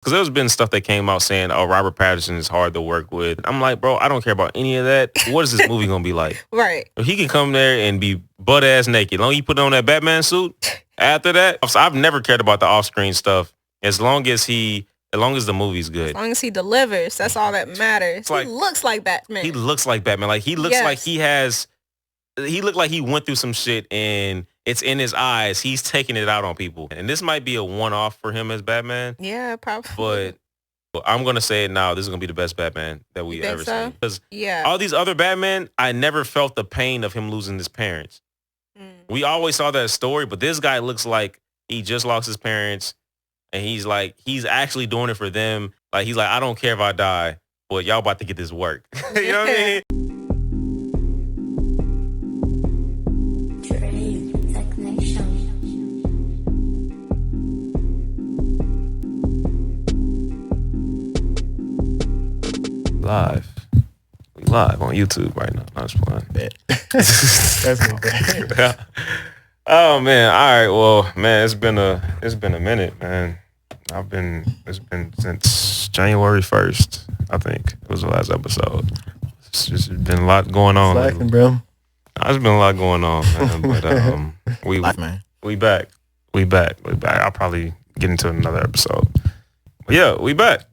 Because there's been stuff that came out saying, oh, Robert Pattinson is hard to work with. I'm like, bro, I don't care about any of that. What is this movie going to be like? Right. If he can come there and be butt-ass naked, as long as you put on that Batman suit, after that, I've never cared about the off-screen stuff. As long as the movie's good. As long as he delivers, that's all that matters. He looks like Batman. He looks like Batman. Like, he looks like he looked like he went through some shit and it's in his eyes. He's taking it out on people. And this might be a one-off for him as Batman. Yeah, probably. But I'm going to say it now. This is going to be the best Batman that we ever seen. Because yeah. all these other Batman, I never felt the pain of him losing his parents. We always saw that story, but this guy looks like he just lost his parents. And he's actually doing it for them. Like, he's like, I don't care if I die, but y'all about to get this work. You know what I mean? We live on YouTube right now. I'm just playing. That's good. Yeah. Oh man. All right. Well, man, it's been a minute, man. It's been since January 1st, I think. It was the last episode. It's just been a lot going on. Slacking, bro. There's been a lot going on, man. But we back. I'll probably get into another episode. But yeah, we back.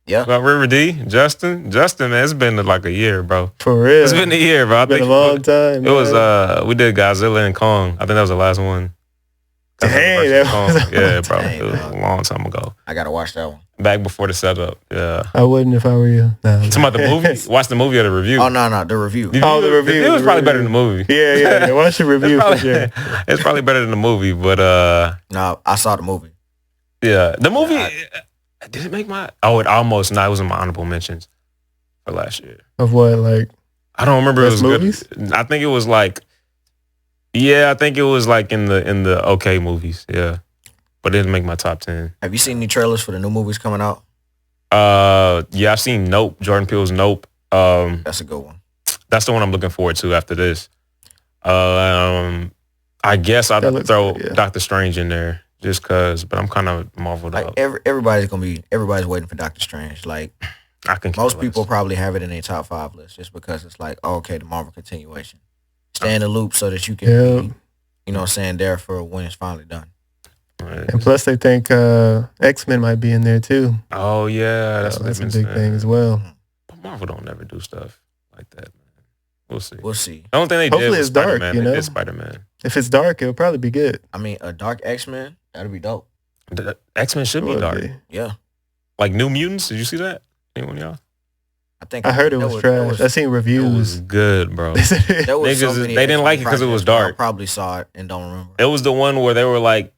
Yeah. Got River D, Justin, man, it's been like a year, bro. For real. It's been a year, bro. It's been a long time. It was we did Godzilla and Kong. I think that was the last one. Dang, yeah, bro. It was a long time ago. I gotta watch that one. Back before the setup. Yeah. I wouldn't if I were you. No. Talking about the movie? Watch the movie or the review? Oh no, the review. The review. It was probably better than the movie. Yeah. Watch the review for sure. It's probably better than the movie, but no, I saw the movie. Yeah. The movie did it make my it almost it was in my honorable mentions for last year. Of what, like? I don't remember. It was movies? Good. I think it was like I think it was like in the okay movies, yeah. But it didn't make my top 10. Have you seen any trailers for the new movies coming out? Yeah, I've seen Nope, Jordan Peele's Nope. That's a good one. That's the one I'm looking forward to after this. I guess I'd throw Doctor Strange in there just cause, but I'm kind of marveled like up. Everybody's waiting for Doctor Strange. Like most people probably have it in their top 5 list just because it's like, okay, the Marvel continuation. Stay in the loop so that you can be, you know what I'm saying, there for when it's finally done. Right. And plus they think X-Men might be in there too. Oh yeah, that's a big thing as well. But Marvel don't never do stuff like that, man. We'll see. The only thing they Hopefully did was it's dark, Spider-Man. you know? They did Spider-Man. If it's dark, it'll probably be good. I mean, a dark X-Men, that'd be dope. The X-Men should be dark. Yeah. Like New Mutants, did you see that? Anyone of y'all? I heard it was trash. I seen reviews. It was good, bro. There was they didn't like it because it was dark. I probably saw it and don't remember. It was the one where they were like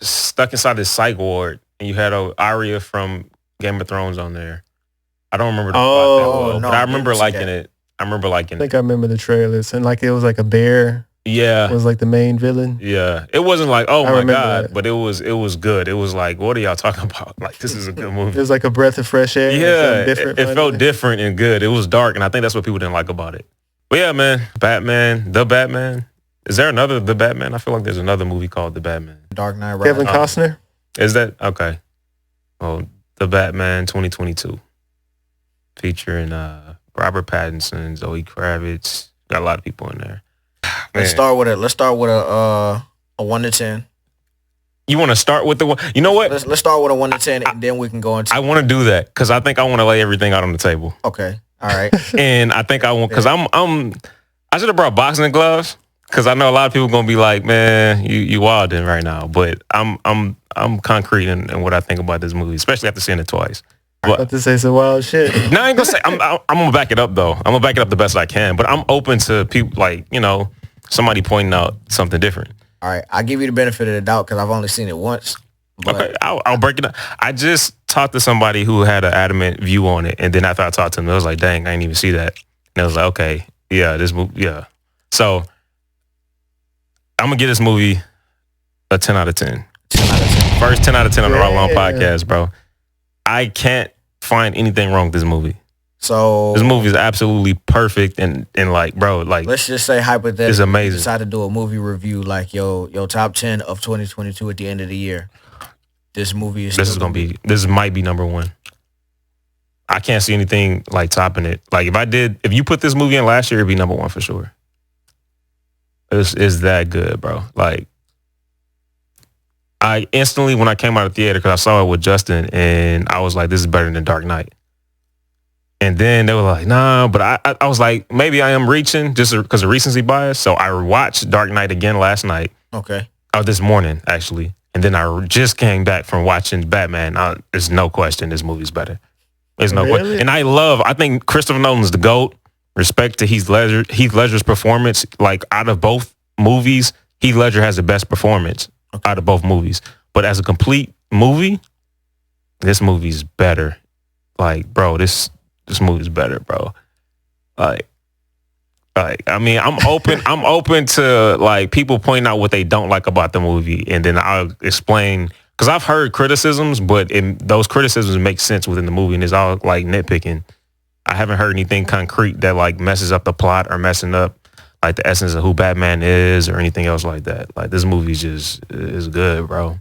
stuck inside this psych ward, and you had Arya from Game of Thrones on there. I don't remember the plot that well, but I remember liking it. I think I remember the trailers, and like it was like a bear. Yeah, was like the main villain. Yeah, it wasn't like oh my god, that. but it was good. It was like, what are y'all talking about? Like, this is a good movie. It was like a breath of fresh air. Yeah, it felt different and good. It was dark, and I think that's what people didn't like about it. But yeah, man, The Batman. Is there another The Batman? I feel like there's another movie called The Batman. Dark Knight Rises. Kevin Costner. Is that okay? Oh, The Batman 2022, featuring Robert Pattinson, Zoe Kravitz. Got a lot of people in there. Let's start with a 1 to 10. You want to start with the one? You know what? Let's start with a 1 to 10, and then we can go into. I want to do that because I think I want to lay everything out on the table. Okay, all right. And I think I want because I should have brought boxing gloves because I know a lot of people gonna be like, man, you wilding right now. But I'm concrete in what I think about this movie, especially after seeing it twice. I'm about to say some wild shit. No, I ain't gonna say. I'm gonna back it up though. I'm gonna back it up the best I can. But I'm open to people like somebody pointing out something different. All right, I'll give you the benefit of the doubt because I've only seen it once. But okay, I'll break it up. I just talked to somebody who had an adamant view on it, and then after I talked to them, I was like, dang, I didn't even see that. And I was like, okay, yeah, this movie, yeah. So I'm gonna give this movie a 10 out of 10. 10 out of 10. First 10 out of 10 on the Right Long podcast, bro. I can't find anything wrong with this movie. So this movie is absolutely perfect and like, bro, like let's just say hypothetically, it's amazing. You decide to do a movie review like your top 10 of 2022 at the end of the year. this movie is. This might be number one. I can't see anything like topping it. Like if you put this movie in last year, it'd be number one for sure. It's that good, bro. Like I instantly, when I came out of the theater, because I saw it with Justin, and I was like, this is better than Dark Knight. And then they were like, nah, but I was like, maybe I am reaching just because of recency bias. So I watched Dark Knight again last night. Okay. This morning, actually. And then I just came back from watching Batman. There's no question this movie's better. There's no question. And I think Christopher Nolan's the GOAT. Respect to Heath Ledger's performance. Like, out of both movies, Heath Ledger has the best performance out of both movies. But as a complete movie, this movie's better. Like, bro, this movie's better, bro. Like, I mean, I'm open to like people pointing out what they don't like about the movie, and then I'll explain, because I've heard criticisms, but those criticisms make sense within the movie, and it's all like nitpicking. I haven't heard anything concrete that like messes up the plot or messing up like the essence of who Batman is or anything else like that. Like, this movie is good, bro.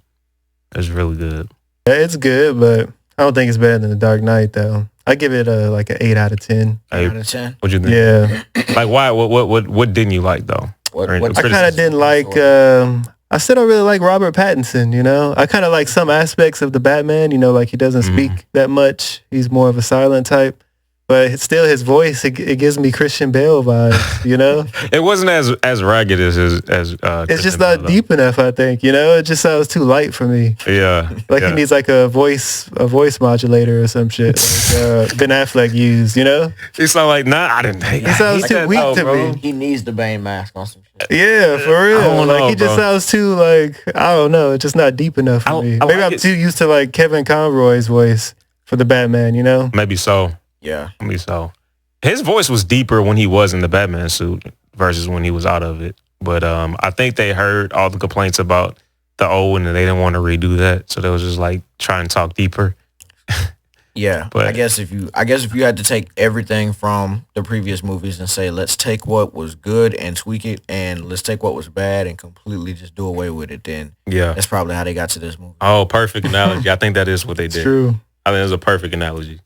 It's really good. Yeah, it's good, but I don't think it's better than The Dark Knight, though. I give it like an 8 out of 10. 8 out of 10? What'd you think? Yeah. Like, why? What didn't you like, though? I kind of didn't like... I still don't really like Robert Pattinson, you know? I kind of like some aspects of the Batman, you know, like he doesn't speak that much. He's more of a silent type. But still, his voice, it gives me Christian Bale vibes, you know? It wasn't as ragged as it's just not deep enough, I think, you know? It just sounds too light for me. Yeah. Like he needs like a voice modulator or some shit like Ben Affleck used, you know? He sound like, I didn't think. He sounds too weak to me. He needs the Bane mask on some shit. Yeah, for real. Like, he just sounds too like, I don't know, it's just not deep enough for me. Maybe I'm too used to like Kevin Conroy's voice for the Batman, you know? Maybe so. Yeah. Maybe so. His voice was deeper when he was in the Batman suit versus when he was out of it. But I think they heard all the complaints about the old, and they didn't want to redo that. So they was just like trying to talk deeper. Yeah. But I guess if you had to take everything from the previous movies and say, let's take what was good and tweak it, and let's take what was bad and completely just do away with it, then that's probably how they got to this movie. Oh, perfect analogy. I think that is what they did. True. I think it's a perfect analogy.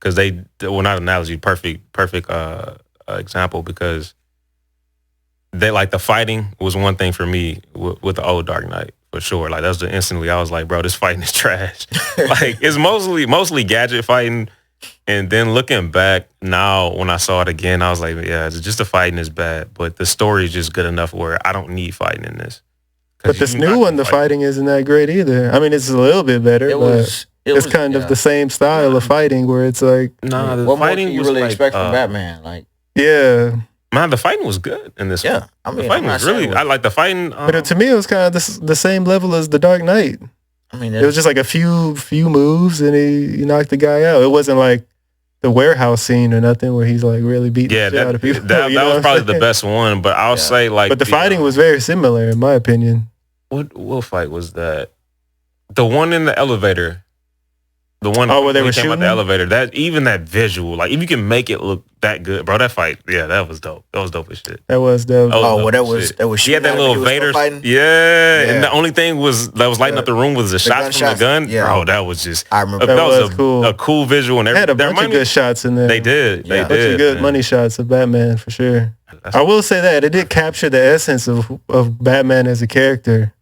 Because not analogy, perfect example, because they like the fighting was one thing for me with the old Dark Knight, for sure. Like, that was instantly I was like, bro, this fighting is trash. Like, it's mostly gadget fighting. And then looking back now, when I saw it again, I was like, yeah, just the fighting is bad, but the story is just good enough where I don't need fighting in this. But this new one, the fighting isn't that great either. I mean, it's a little bit better, it's kind of the same style of fighting where it's like... Nah, the what fighting more do you really expect from Batman? Like, yeah. Man, the fighting was good in this one. I mean, the fighting was really... I like the fighting... but to me, it was kind of the same level as The Dark Knight. I mean... It was just like a few moves and he knocked the guy out. It wasn't like the warehouse scene or nothing where he's like really beating the shit out of people. That was probably the best one, but I'll say like... But the fighting was very similar in my opinion. What fight was that? The one in the elevator. The one where they were came shooting out the elevator. That visual, like if you can make it look that good, bro. That fight, that was dope. That was dope as shit. That was dope. That was. He had that little Vader. Yeah, and the only thing that was lighting up the room was the shots from the gun. Yeah. Bro, that was just. I remember that was cool. A cool visual, and they had a bunch of good shots in there. They did. They did. A bunch of good money shots of Batman for sure. I will say that it did capture the essence of Batman as a character.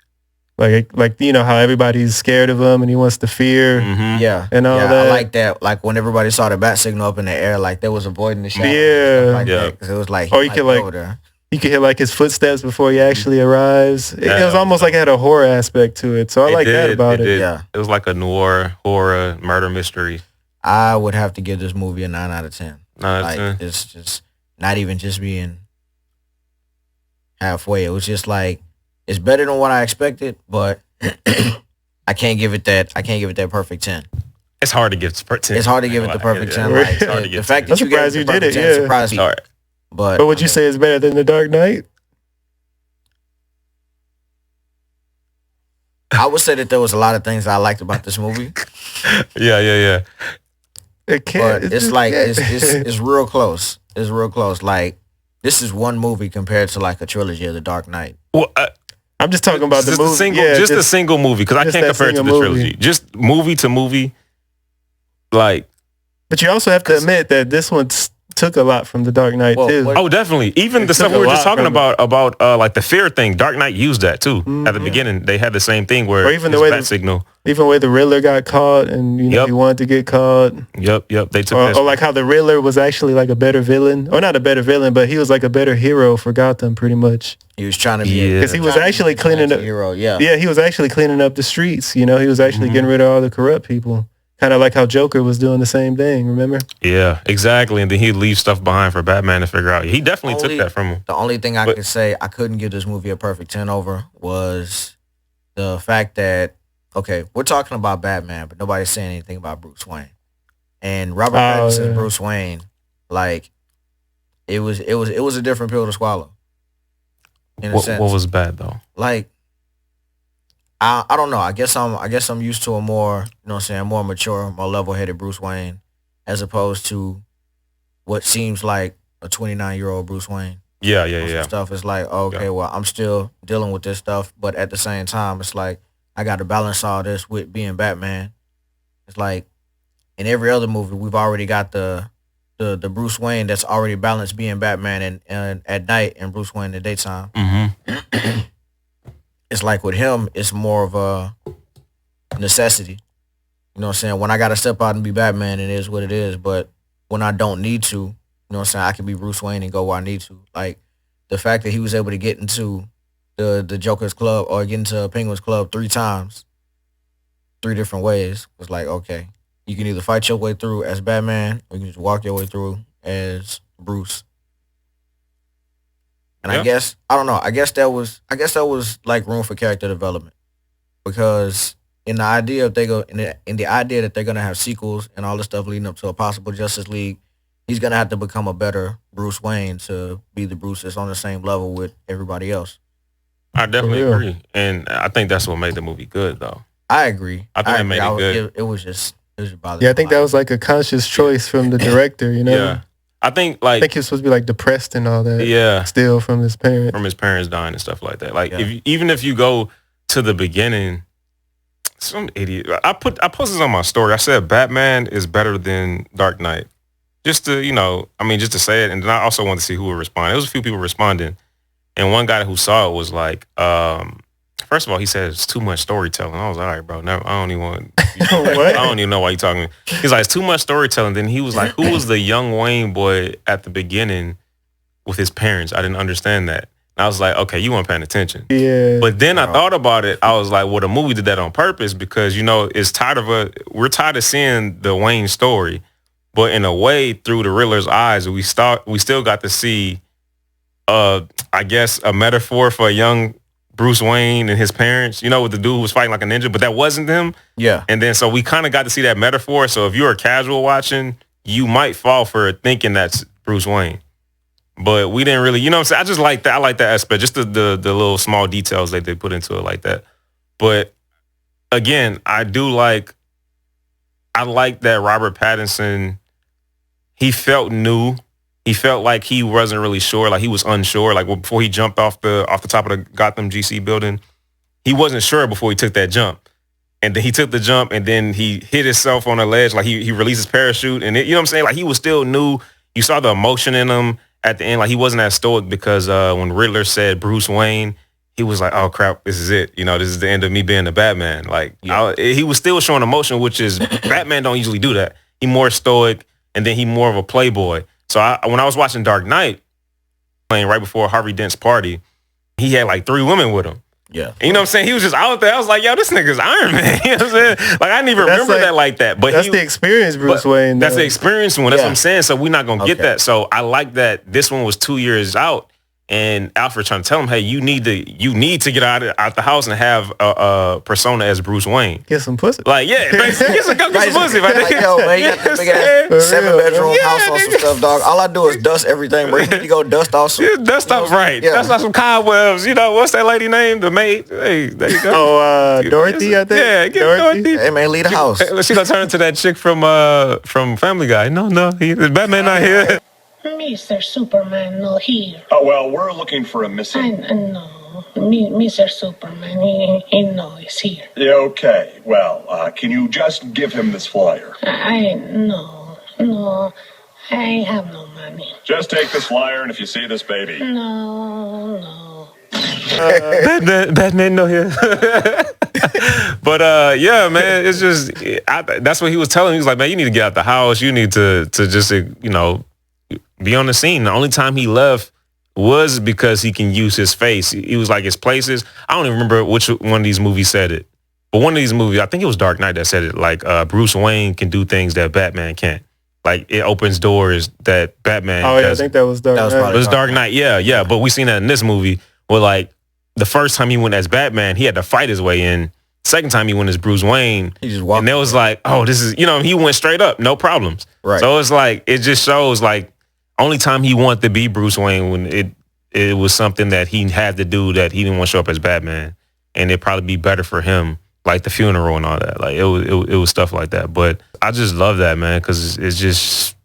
Like you know how everybody's scared of him and he wants to fear, and all that. I like that. Like when everybody saw the bat signal up in the air, like they was avoiding the shot. Because it was like, or you could hear like his footsteps before he actually arrives. It was almost like it had a horror aspect to it. So I like that about it. Yeah, it was like a noir horror murder mystery. I would have to give this movie a 9 out of 10. 9 out of 10. It's just not even just being halfway. It was just like. It's better than what I expected, but I can't give it that perfect 10. It's hard to give it 10. It's hard to give it the perfect 10. Like, the fact that you gave it the perfect 10 surprised me. But would you say it's better than The Dark Knight? I would say that there was a lot of things I liked about this movie. Yeah. It can't. But it's like it's real close. It's real close. Like this is one movie compared to like a trilogy of The Dark Knight. Well, I'm just talking about the movie. Just a single movie, because I can't compare it to the trilogy. Just movie to movie, like. But you also have to admit that this one took a lot from The Dark Knight too. Oh, definitely. Even the stuff we were just talking about like the fear thing. Dark Knight used that too. At the beginning, they had the same thing where or even the way signal. Even where the Riddler got caught, and he wanted to get caught. Yep. They took or like how the Riddler was actually like a better villain, or not a better villain, but he was like a better hero for Gotham, pretty much. He was trying to be because he was actually cleaning up hero. Yeah, he was actually cleaning up the streets. He was actually getting rid of all the corrupt people. Kind of like how Joker was doing the same thing, remember? Yeah, exactly. And then he'd leave stuff behind for Batman to figure out. He definitely took that from him. The only thing I could say I couldn't give this movie a perfect 10 over was the fact that, okay, we're talking about Batman, but nobody's saying anything about Bruce Wayne. And Robert Pattinson's Bruce Wayne, like, it was a different pill to swallow. In a sense. What was bad though? Like, I don't know. I guess I'm used to a more, more mature, more level-headed Bruce Wayne, as opposed to what seems like a 29-year-old Bruce Wayne. Yeah. Stuff is like, okay, well, I'm still dealing with this stuff, but at the same time, it's like I got to balance all this with being Batman. It's like in every other movie, we've already got the Bruce Wayne that's already balanced being Batman and at night and Bruce Wayne in the daytime. Mm-hmm. It's like with him, it's more of a necessity. You know what I'm saying? When I got to step out and be Batman, it is what it is. But when I don't need to, you know what I'm saying, I can be Bruce Wayne and go where I need to. Like the fact that he was able to get into the Joker's club or get into Penguin's club 3 times, 3 different ways, was like, okay, you can either fight your way through as Batman or you can just walk your way through as Bruce. And I guess, I don't know, I guess that was like room for character development, because in the idea that they're gonna have sequels and all this stuff leading up to a possible Justice League, he's gonna have to become a better Bruce Wayne to be the Bruce that's on the same level with everybody else. I definitely agree, and I think that's what made the movie good, though. I agree. I think it made it good. It was just bothering. Yeah, I think that was like a conscious choice from the director. Yeah. I think he was supposed to be like depressed and all that. Yeah, still from his parents dying and stuff like that. Like even if you go to the beginning, some idiot. I posted this on my story. I said Batman is better than Dark Knight. Just to just to say it, and then I also wanted to see who would respond. There was a few people responding, and one guy who saw it was like, first of all, he said it's too much storytelling. I was like, all right, bro, no, I don't even want. I don't even know why you're talking. He's like, it's too much storytelling. Then he was like, who was the young Wayne boy at the beginning with his parents? I didn't understand that. And I was like, okay, you weren't paying attention. Yeah. But then I thought about it. I was like, well, the movie did that on purpose because we're tired of seeing the Wayne story, but in a way, through the Riddler's eyes, we still got to see, I guess, a metaphor for a young Bruce Wayne and his parents, with the dude who was fighting like a ninja, but that wasn't him. Yeah. And then so we kind of got to see that metaphor. So if you're a casual watching, you might fall for thinking that's Bruce Wayne. But we didn't really, what I'm saying? I just like that. I like that aspect, just the little small details that they put into it like that. But again, I like that Robert Pattinson, he felt new. He felt like he wasn't really sure, like he was unsure. Like before he jumped off the top of the Gotham GC building, he wasn't sure before he took that jump. And then he took the jump and then he hit himself on a ledge, like he released his parachute. And you know what I'm saying? Like he was still new. You saw the emotion in him at the end. Like he wasn't as stoic because when Riddler said Bruce Wayne, he was like, oh crap, this is it. This is the end of me being the Batman. Like he was still showing emotion, which is Batman don't usually do that. He more stoic and then he more of a playboy. So when I was watching Dark Knight, playing right before Harvey Dent's party, he had like 3 women with him. Yeah. And you know what I'm saying? He was just out there. I was like, yo, this nigga's Iron Man. You know what I'm saying? Like, I didn't even remember that like that. But that's the experience, Bruce Wayne. That's the experience one. That's what I'm saying. So we're not going to get that. So I like that this one was 2 years out. And Alfred trying to tell him, hey, you need to get out the house and have a persona as Bruce Wayne. Get some pussy. Like, yeah, basically, get some pussy. Like, yo, man, you got this big ass 7-bedroom house on some stuff, dog. All I do is dust everything, bro. You need to go dust off some. Yeah, dust off, right. Yeah. Dust off some cobwebs. What's that lady name? The maid. Hey, there you go. Oh, Dorothy, I think. Yeah, get Dorothy. Hey, man, leave the house. She gonna turn into that chick from Family Guy. No, Batman not here. Mr. Superman not here. Oh, well, we're looking for a missing... No. Mr. Superman, he knows he's here. Yeah, okay. Well, can you just give him this flyer? No, I have no money. Just take this flyer, and if you see this baby. No. Batman, no here. But yeah, man, it's just that's what he was telling me. He was like, man, you need to get out the house. You need to just be on the scene. The only time he left was because he can use his face. He was like his places. I don't even remember which one of these movies said it, but one of these movies, I think it was Dark Knight that said it. Like Bruce Wayne can do things that Batman can't. Like it opens doors that Batman. Oh yeah, I think that was Dark Knight. It was Dark Knight. Yeah. But we seen that in this movie where like the first time he went as Batman, he had to fight his way in. Second time he went as Bruce Wayne, he just walked. And it was like, oh, this is, he went straight up, no problems. Right. So it's like, it just shows like only time he wanted to be Bruce Wayne when it was something that he had to do that he didn't want to show up as Batman. And it'd probably be better for him, like the funeral and all that. Like it was stuff like that. But I just love that, man, because it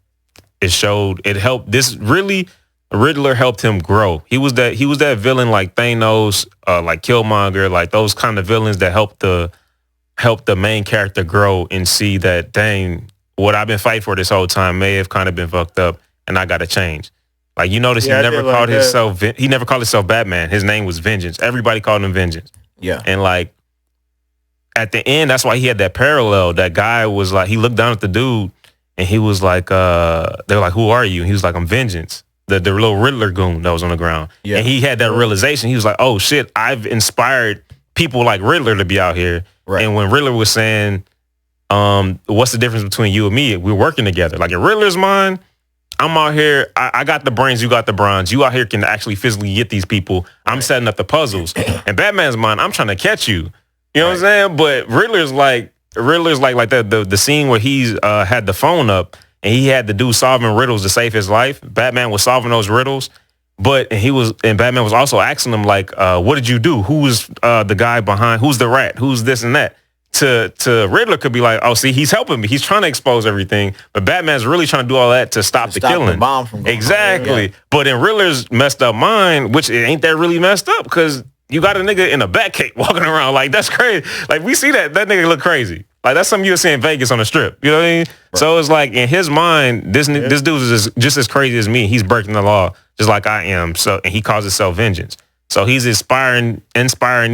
helped. This really, Riddler helped him grow. He was that villain like Thanos, like Killmonger, like those kind of villains that help the main character grow and see that, dang, what I've been fighting for this whole time may have kind of been fucked up and I got to change. Like, you notice he never called himself Batman. His name was Vengeance. Everybody called him Vengeance. Yeah. And like at the end, that's why he had that parallel. That guy was like, he looked down at the dude and he was like, they're like, who are you? And he was like, I'm Vengeance. The little Riddler goon that was on the ground. Yeah. And he had that realization. He was like, oh shit, I've inspired people like Riddler to be out here. Right. And when Riddler was saying, what's the difference between you and me? We're working together. Like in Riddler's mind, I'm out here, I got the brains, you got the bronze. You out here can actually physically get these people. I'm setting up the puzzles. In Batman's mind, I'm trying to catch you. You know what I'm saying? But Riddler's like the scene where he's had the phone up and he had to do solving riddles to save his life. Batman was solving those riddles, and Batman was also asking him like, what did you do? Who's the guy behind? Who's the rat? Who's this and that? To Riddler could be like, oh, see, he's helping me. He's trying to expose everything. But Batman's really trying to do all that to stop the killing. The bomb from going exactly. Yeah. But in Riddler's messed up mind, which it ain't that really messed up because you got a nigga in a Batcave walking around. Like, that's crazy. Like, we see that nigga look crazy. Like, that's something you'll see in Vegas on the strip. You know what I mean? Right. So it's like, in his mind, this dude is just as crazy as me. He's breaking the law just like I am. So, and he calls himself Vengeance. So he's inspiring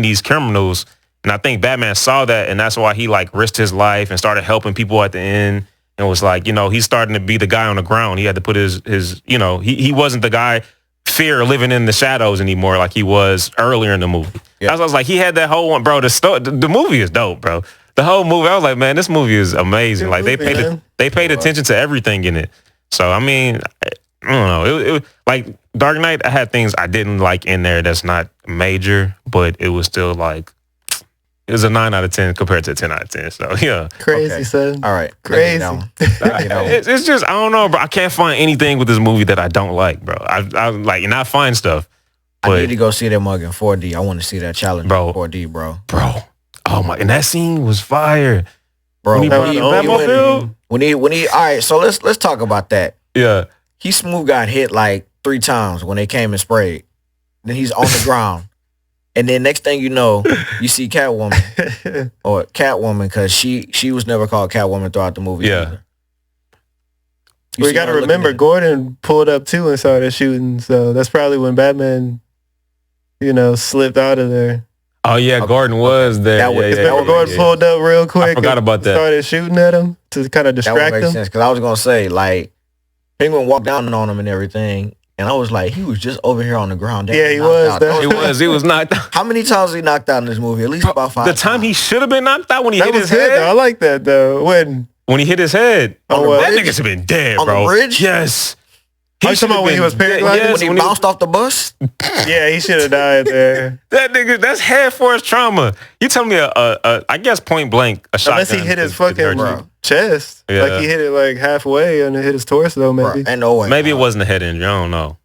these criminals. And I think Batman saw that, and that's why he like risked his life and started helping people at the end. And was like, he's starting to be the guy on the ground. He had to put his he wasn't the guy fear living in the shadows anymore like he was earlier in the movie. Yeah. I was like, he had that whole one, bro. The movie is dope, bro. The whole movie, I was like, man, this movie is amazing. Like they paid attention to everything in it. So I mean, I don't know. It like Dark Knight, I had things I didn't like in there that's not major, but it was still like it was a 9 out of 10 compared to a 10 out of 10. So yeah, crazy son. All right, crazy. It's just I don't know, bro. I can't find anything with this movie that I don't like, bro. I like, and I find stuff. But I need to go see that mug in 4D. I want to see that challenge in 4D, bro. Oh my! And that scene was fire, bro. When he, all right. So let's talk about that. Yeah, he smooth got hit like 3 times when they came and sprayed. Then he's on the ground, and then next thing you know, you see Catwoman because she was never called Catwoman throughout the movie. Yeah. Either. We got to remember Gordon pulled up too and saw that shooting, so that's probably when Batman, slipped out of there. Oh yeah, okay. Gordon was there. Gordon pulled up real quick. I forgot about that. Started shooting at him to kind of distract that would make him. Sense because I was gonna say like Penguin walked down on him and everything, and I was like, he was just over here on the ground. Yeah, he was. He was knocked out. How many times was he knocked out in this movie? At least about 5. The time he should have been knocked out when he hit his head. Though. I like that though. When he hit his head, that nigga should have been dead, on bro. On the bridge? Yes. He talking about when he was paralyzed? Yes, when he bounced off the bus? Yeah, he should have died there. That nigga, that's head first trauma. You tell me I guess point blank, a shotgun. Unless he hit his fucking chest. Yeah. Like he hit it like halfway and it hit his torso maybe. Bro, no way. Maybe it wasn't a head injury. I don't know.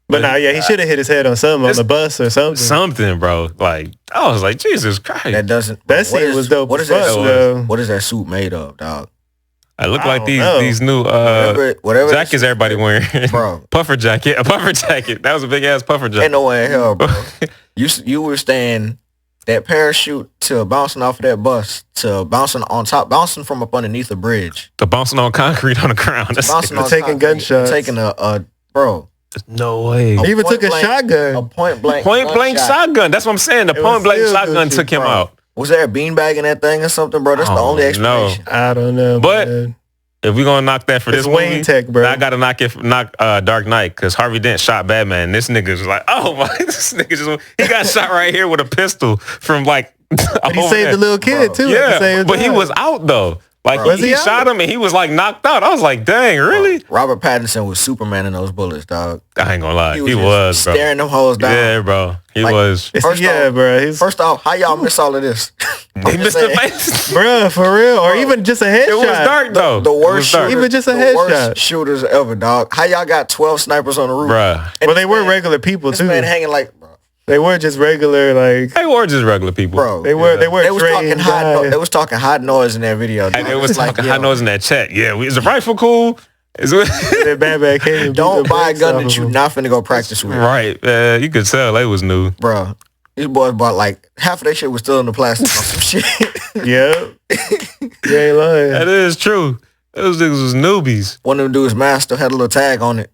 But he should have hit his head on something, on the bus or something. Something, bro. Like, I was like, Jesus Christ. That scene was dope. What is that suit made of, dog? I look like these new whatever jackets everybody wearing. Bro. A puffer jacket. That was a big ass puffer jacket. Ain't no way in hell, bro. You were staying that parachute to bouncing off of that bus to bouncing on top, bouncing from up underneath a bridge. To bouncing on concrete on the ground. Bouncing on taking gunshots. Taking a bro. No way. He even took a shotgun. A point blank shotgun. That's what I'm saying. The point blank shotgun took him out. Was there a beanbag in that thing or something, bro? That's the only explanation. I don't know. But man. If we're gonna knock that for this Wayne movie, Tech, bro. I gotta knock Dark Knight because Harvey Dent shot Batman. This nigga's like, oh my, this nigga he got shot right here with a pistol from like. But he saved the little kid too. Yeah, but he was out though. Like he shot him and he was like knocked out. I was like, dang, really? Robert Pattinson was Superman in those bullets, dog. I ain't gonna lie, he was bro. Staring them hoes down. Yeah, bro, he was. First off, how y'all miss all of this? He missed the face, bro, for real, or even just a headshot. It was dark though. The worst shooter, even just a headshot. Worst shooters ever, dog. How y'all got 12 snipers on the roof, bro? Well, they were regular people too. This man hanging like. They were just regular, like they were just regular people, bro. They were. They was talking hot. They was talking hot noise in that video. They was talking hot noise in that chat. Yeah, is the rifle cool? Batman came. Don't buy a gun that you not finna go practice with. Right, you could tell they was new, bro. These boys bought like half of that shit was still in the plastic or some shit. Yeah, you ain't lying. That is true. Those niggas was newbies. One of them dudes' mask still had a little tag on it.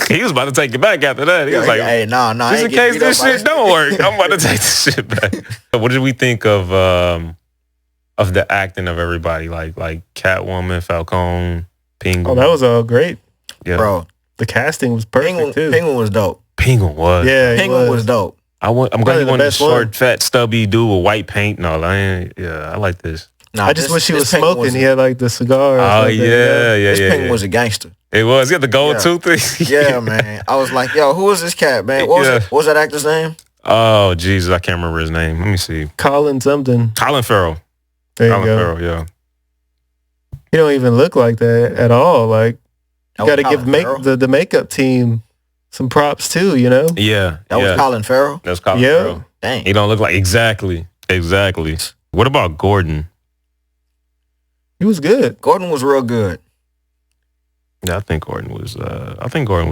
He was about to take it back after that. He was like, hey, nah. Just in case this shit don't work, I'm about to take this shit back. What did we think of the acting of everybody? Like Catwoman, Falcone, Penguin. Oh, that was all great. Yeah. Bro. The casting was perfect too. Penguin was dope. Penguin was. Yeah, Penguin was dope. I'm glad he wanted a short, fat, stubby dude with white paint and all. I like this. Nah, I just wish he was smoking. He had like the cigar. Oh yeah. This Penguin was a gangster. It was. He had the gold tooth. Yeah, man. I was like, yo, who is this cat, man? What was that actor's name? Oh, Jesus, I can't remember his name. Let me see. Colin something. Colin Farrell. There Colin you go. Farrell, yeah. He don't even look like that at all. Like, you got to give the makeup team some props too, you know? Yeah. That was Colin Farrell? That's Colin Farrell. Dang. He don't look like exactly. What about Gordon? He was good. Gordon was real good. Yeah, I think Gordon was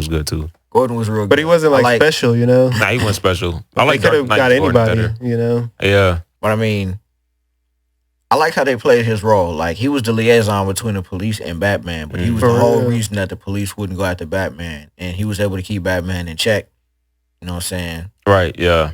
good too. Gordon was real good. But he wasn't like special, you know? Nah, he wasn't special. I like could have got anybody, you know? Yeah. But I mean, I like how they played his role. Like, he was the liaison between the police and Batman, but he was the whole reason that the police wouldn't go after Batman. And he was able to keep Batman in check. You know what I'm saying? Right, yeah.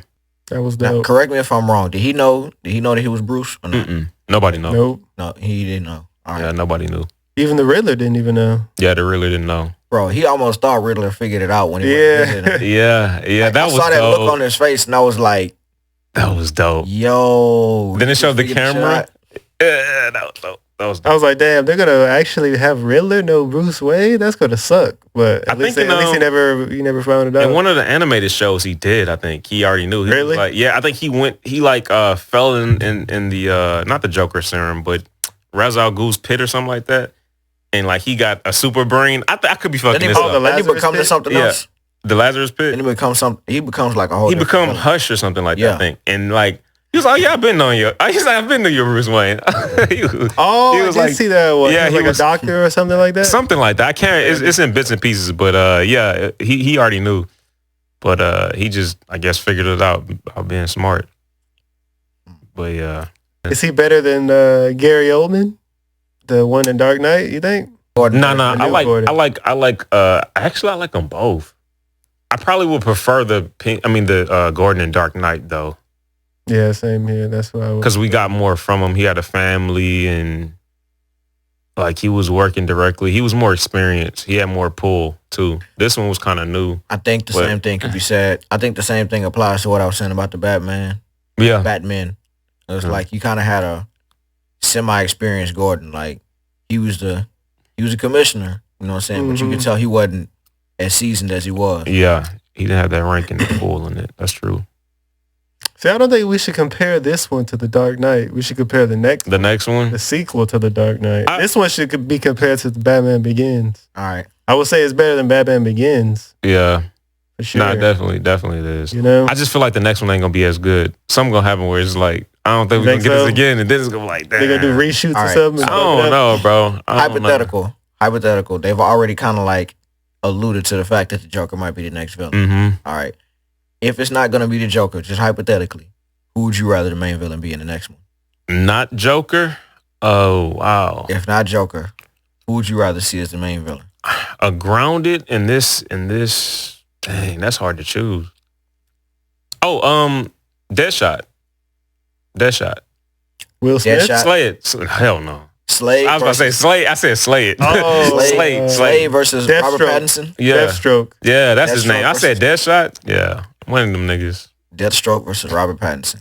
That was dope. Now, correct me if I'm wrong. Did he know that he was Bruce or not? Nobody knew. Nope. No, he didn't know. All right. Yeah, nobody knew. Even the Riddler didn't even know. Yeah, the Riddler didn't know. Bro, he almost thought Riddler figured it out when he was visiting. Yeah, that was dope. I saw that look on his face and I was like, that was dope. Yo. Then it showed the camera. Yeah, that was dope. I was like, damn, they're gonna actually have Riddler, no Bruce Wayne? That's gonna suck. But at least he never found it out. In one of the animated shows he did, I think. He already knew. Really? Like, yeah, I think he fell in the not the Joker serum, but Ra's al Ghul's pit or something like that. And like he got a super brain. I could be fucking this up. Then he becomes something else. The Lazarus pit. And he becomes like a whole. He become Hush or something like that, I think. And like he was like, yeah, I've been on you. He's like, I've been to your Bruce Wayne. He was like, see that one. Yeah, he was like a doctor or something like that. Something like that. I can't. It's in bits and pieces, but yeah, he already knew. But he just, I guess, figured it out by being smart. But yeah, is he better than Gary Oldman, the one in Dark Knight? You think? No. I like them both. I probably would prefer the Gordon in Dark Knight though. Yeah, same here. That's why. Because we got more from him. He had a family and like he was working directly. He was more experienced. He had more pull too. This one was kind of new. I think the same thing could be said. I think the same thing applies to what I was saying about the Batman. Yeah. Batman. It was like you kind of had a semi-experienced Gordon. Like he was a commissioner. You know what I'm saying? But you could tell he wasn't as seasoned as he was. Yeah. He didn't have that rank in the pool in it. That's true. See, I don't think we should compare this one to The Dark Knight. We should compare the next one. The sequel to The Dark Knight. This one should be compared to Batman Begins. All right. I would say it's better than Batman Begins. Yeah. For sure. Nah, definitely it is. You know? I just feel like the next one ain't going to be as good. Something going to happen where it's like, I don't think we're going to get this again. And then it's going to be like, damn. They're going to do reshoots or something? I don't know, bro. Hypothetical. They've already kind of like alluded to the fact that the Joker might be the next villain. Mm-hmm. All right. if it's not gonna be the Joker, just hypothetically, who would you rather the main villain be in the next one? Not Joker. Oh wow. If not Joker, who would you rather see as the main villain? A grounded in this. Dang, that's hard to choose. Oh, Deadshot. Will Smith. Deadshot. Slay it. Hell no. Slade. I was about to say Slade. I said Slay it. Oh, Slade versus Deathstroke. Robert Pattinson. Yeah. Deathstroke. Yeah, that's his Deathstroke name. I said Deadshot. Yeah, one of them niggas. Deathstroke versus Robert Pattinson.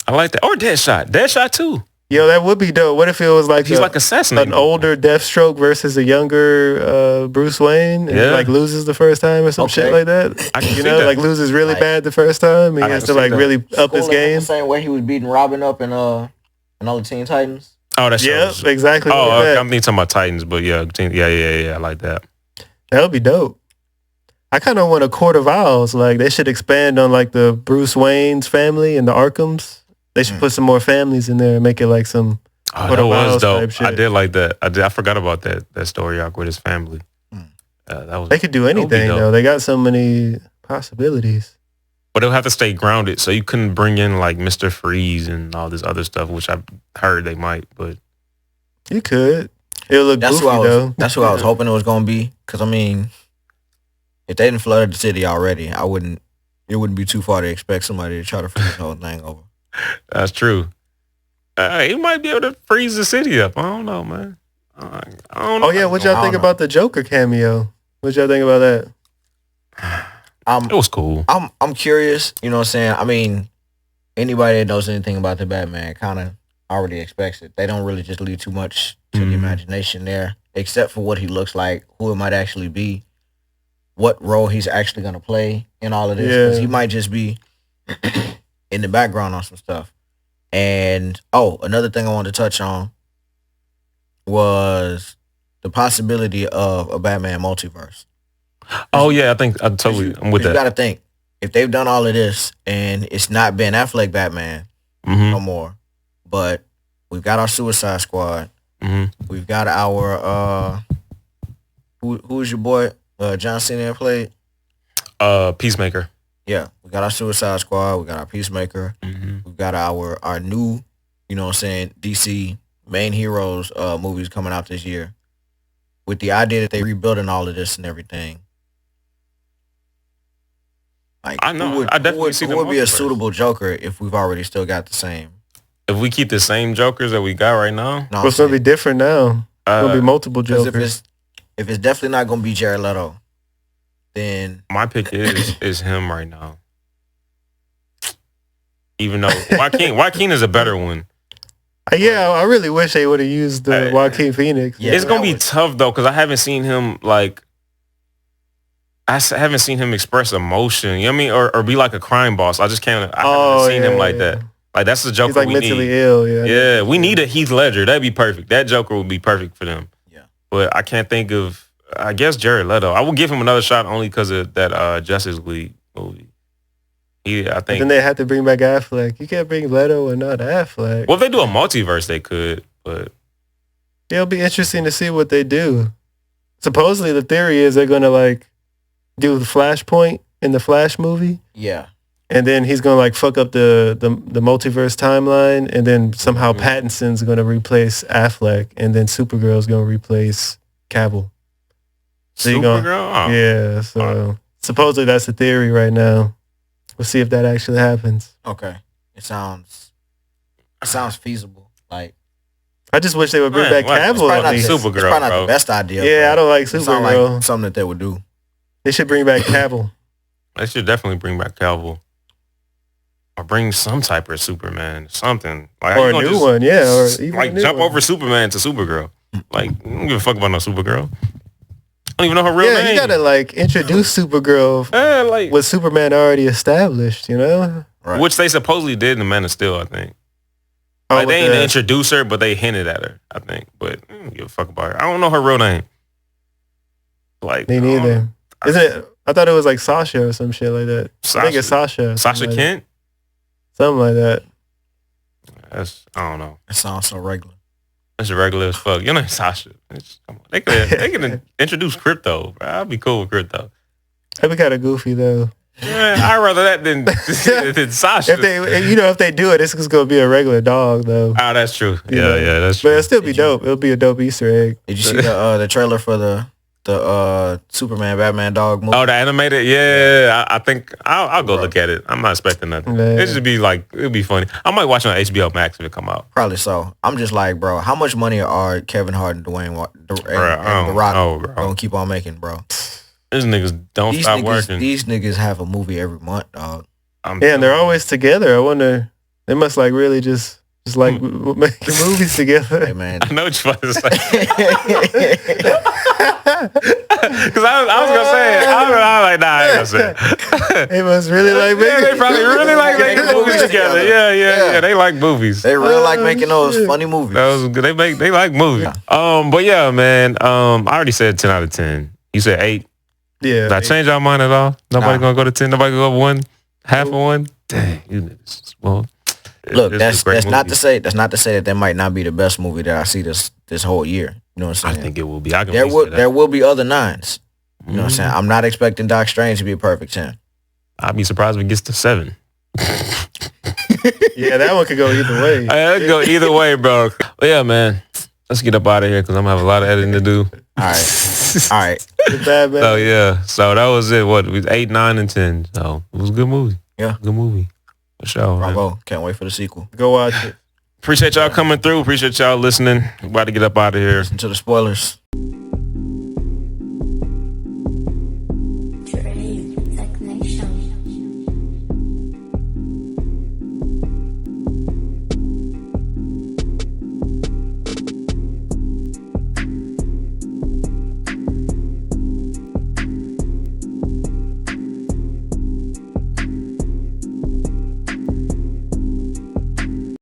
I like that. Or Deadshot. Deadshot too. Yo, that would be dope. What if it was like He's like assassinating. an older Deathstroke versus a younger Bruce Wayne, and he like loses the first time or some shit like that? I can you see know, that. like loses really bad the first time, and he has to like really up his game. The same way he was beating Robin up in all the Teen Titans. Oh, that's exactly. Oh, like that. I'm thinking talking about Titans, but yeah, I like that. That would be dope. I kind of want a Court of Owls. Like they should expand on like the Bruce Wayne's family and the Arkhams. They should put some more families in there and make it like some. Oh, that was dope. I did like that. I forgot about that story arc with his family. That was. They could do anything though. They got so many possibilities. But they'll have to stay grounded, so you couldn't bring in like Mr. Freeze and all this other stuff, which I heard they might. But you could. It'll look goofy though. That's what I was hoping it was gonna be. Because I mean, if they didn't flood the city already, it wouldn't be too far to expect somebody to try to freeze the whole thing over. That's true. He might be able to freeze the city up. I don't know, man. I don't know. Oh yeah, what y'all think about the Joker cameo? What y'all think about that? It was cool. I'm curious. You know what I'm saying? I mean, anybody that knows anything about the Batman kind of already expects it. They don't really just leave too much to the imagination there, except for what he looks like, who it might actually be, what role he's actually going to play in all of this. Because he might just be in the background on some stuff. And, another thing I wanted to touch on was the possibility of a Batman multiverse. Oh yeah, I'm with that. You got to think, if they've done all of this and it's not Ben Affleck Batman no more, but we've got our Suicide Squad, we've got our who's your boy John Cena played? Peacemaker. Yeah, we got our Suicide Squad, we got our Peacemaker, we've got our new, you know what I'm saying, DC main heroes movies coming out this year. With the idea that they're rebuilding all of this and everything. Like, I know. I definitely see who would be a suitable Joker if we've already still got the same? If we keep the same Jokers that we got right now, what's gonna be different now? It's gonna be multiple Jokers. If it's definitely not gonna be Jared Leto, then my pick is him right now. Even though Joaquin is a better one. Yeah, I really wish they would have used the Joaquin Phoenix. Yeah, it's gonna be tough though, because I haven't seen him haven't seen him express emotion. You know what I mean? Or be like a crime boss. I haven't seen him like that. Like that's the Joker He's like we mentally need. ill. Yeah. Yeah, we need a Heath Ledger. That'd be perfect. That Joker would be perfect for them. Yeah. But I can't think of. I guess Jared Leto. I will give him another shot only because of that Justice League movie. I think. Then they had to bring back Affleck. You can't bring Leto and not Affleck. Well, if they do a multiverse, they could. But it'll be interesting to see what they do. Supposedly, the theory is they're gonna like do the Flashpoint in the Flash movie. Yeah. And then he's gonna like fuck up the multiverse timeline, and then somehow Pattinson's gonna replace Affleck, and then Supergirl's gonna replace Cavill. So Supergirl? Yeah. So supposedly that's the theory right now. We'll see if that actually happens. Okay. It sounds feasible. Like, I just wish they would bring back Cavill. Supergirl, it's probably not the best idea. Yeah, I don't like Supergirl. Like something that they would do. They should bring back Cavill. They should definitely bring back Cavill. Or bring some type of Superman, something. Like, or a new one, yeah. Or even like jump over Superman to Supergirl. Like, I don't give a fuck about no Supergirl. I don't even know her real name. Yeah, you gotta like introduce Supergirl with Superman already established, you know? Right. Which they supposedly did in Man of Steel, I think. Like, they didn't introduce her, but they hinted at her, I think. But I don't give a fuck about her. I don't know her real name. Like, me neither. Isn't it? I thought it was like Sasha or some shit like that. I think it's Sasha. Sasha Kent? Something like that. I don't know. It sounds so regular. It's regular as fuck. Your name's Sasha. Come on. They can introduce Crypto. Bro. I'd be cool with Crypto. That'd be kind of goofy though. I'd rather that than Sasha. If they do it, it's just gonna be a regular dog though. Oh, that's true. Yeah, that's true. But it'll still be dope. It'll be a dope Easter egg. Did you see the trailer for the Superman Batman dog movie? Oh, the animated? Yeah. I think I'll go look at it. I'm not expecting nothing. Man. It should be like, it'll be funny. I might watch it on HBO Max if it come out. Probably so. I'm just like, bro, how much money are Kevin Hart and Dwayne and The Rock gonna keep on making, bro? These niggas don't stop working. These niggas have a movie every month, dog. And they're always together. I wonder, they must like really just like making movies together. Hey, man. I know what you're about to say. Because I was going to say it. I was like, nah, I ain't going to say it. They must really like making they probably really like making movies together. Yeah. They like movies. They really like making those funny movies. They like movies. Yeah. But yeah, man, I already said 10 out of 10. You said 8. Yeah. Did I change our mind at all? Nobody gonna go to 10? Nobody gonna go 1? Half of 1? Dang, you niggas. Well, look, that's not to say that might not be the best movie that I see this whole year. You know what I'm saying? I think it will be. There will be other 9s. You know what I'm saying? I'm not expecting Doc Strange to be a perfect 10. I'd be surprised if it gets to 7. Yeah, that one could go either way. It could go either way, bro. But yeah, man. Let's get up out of here because I'm gonna have a lot of editing to do. All right. So yeah, so that was it. What, 8, 9, and 10. So it was a good movie. Yeah, good movie for sure. Bravo! Man. Can't wait for the sequel. Go watch it. Appreciate y'all coming through. Appreciate y'all listening. We're about to get up out of here. Listen to the spoilers.